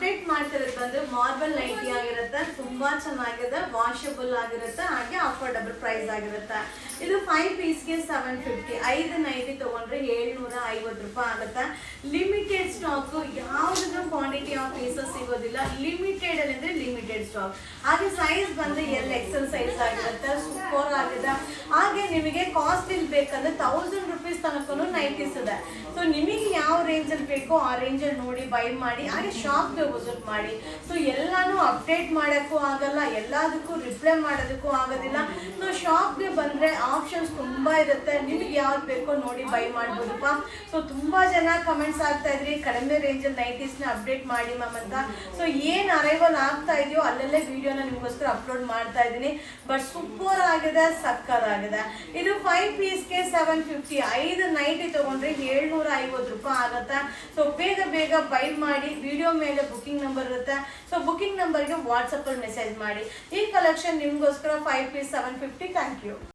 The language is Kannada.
ಅಪ್ಡೇಟ್ ಮಾಡ್ತಿರೋದು ಬಂದ್ರೆ ಮಾರ್ಬಲ್ ನೈಟಿ ಆಗಿರುತ್ತೆ, ತುಂಬಾ ಚೆನ್ನಾಗಿದೆ, ವಾಷಬಲ್ ಆಗಿರುತ್ತೆ, ಹಾಗೆ ಅಫೋರ್ಡಬಲ್ ಪ್ರೈಸ್ ಆಗಿರುತ್ತೆ. ಇದು 5 ಪೀಸ್ಗೆ 750, 5 ನೈಟಿ ತಗೊಂಡ್ರೆ 750 ರೂಪಾಯಿ ಆಗುತ್ತೆ. ಲಿಮಿಟೆಡ್ ಸ್ಟಾಕ್, ಯಾವುದನ್ನು ಕ್ವಾಂಟಿಟಿ ಆಫ್ ಪೀಸಸ್ ಸಿಗೋದಿಲ್ಲ, ಲಿಮಿಟೆಡ್ ಅಲ್ಲಿ ಅಂದ್ರೆ ಲಿಮಿಟೆಡ್ ಸ್ಟಾಕ್. ಹಾಗೆ ಸೈಜ್ ಬಂದ್ರೆ XL ಸೈಜ್ ಆಗಿರುತ್ತೆ, ಸೂಪರ್ ಆಗಿದೆ. ಹಾಗೆ ನಿಮಗೆ ಕಾಸ್ಟ್ ಇಲ್ಲಿ ಬೇಕಂದ್ರೆ 1000 ರೂಪೀಸ್ ತನಕನು ನೈಟೀಸ್ ಇದೆ. ಸೊ ನಿಮಗೆ ಯಾವ ರೇಂಜ್ ಅಲ್ಲಿ ಬೇಕೋ ಆ ರೇಂಜ್ ಅಲ್ಲಿ ನೋಡಿ ಬೈ ಮಾಡಿ, ಹಾಗೆ ಶಾಪ್ಗೆ ವಿಸಿಟ್ ಮಾಡಿ. ಸೊ ಎಲ್ಲಾನು ಅಪ್ಡೇಟ್ ಮಾಡೋಕ್ಕೂ ಆಗಲ್ಲ, ಎಲ್ಲದಕ್ಕೂ ರಿಪ್ಲೈ ಮಾಡೋದಕ್ಕೂ ಆಗೋದಿಲ್ಲ. ಸೊ ಶಾಪ್ಗೆ ಬಂದ್ರೆ ಆಪ್ಷನ್ಸ್ ತುಂಬಾ ಇರುತ್ತೆ, ನಿಮಗೆ ಯಾವ್ದು ಬೇಕೋ ನೋಡಿ ಬೈ ಮಾಡ್ಬೋದಪ್ಪ. ಸೊ ತುಂಬಾ ಜನ ಕಮೆಂಟ್ಸ್ ಆಗ್ತಾ ಇದ್ರಿ ಕಡಿಮೆ ರೇಂಜ್ ಅಲ್ಲಿ ನೈಟೀಸ್ ನ ಅಪ್ಡೇಟ್ ಮಾಡಿ ಮ್ಯಾಮ್ ಅಂತ. ಸೊ ಏನ್ ಅರೈವಲ್ ಆಗ್ತಾ ಇದೆಯೋ ಅಲ್ಲಲ್ಲೇ ವಿಡಿಯೋನ ನಿಮ್ಗೋಸ್ಕರ ಅಪ್ಲೋಡ್ ಮಾಡ್ತಾ ಇದ್ದೀನಿ. ಬಟ್ ಸೂಪರ್ ಆಗಿದೆ, ಸಕ್ಕತ್ತಾಗಿದೆ. ಇದು 5 ಪೀಸ್ಗೆ 750, 5 ನೈಟಿ ತಗೊಂಡ್ರೆ 750 ರೂಪಾಯಿ ಆಗುತ್ತೆ. ಸೊ ಬೇಗ ಬೇಗ ಬೈ ಮಾಡಿ. ವಿಡಿಯೋ ಮೇಲೆ ಬುಕಿಂಗ್ ನಂಬರ್ ಇರುತ್ತೆ, ಸೊ ಬುಕಿಂಗ್ ನಂಬರ್ಗೆ ವಾಟ್ಸಪ್ ಅಲ್ಲಿ ಮೆಸೇಜ್ ಮಾಡಿ. ಈ ಕಲೆಕ್ಷನ್ ನಿಮ್ಗೋಸ್ಕರ 5 ಪೀಸ್ 750. Thank you.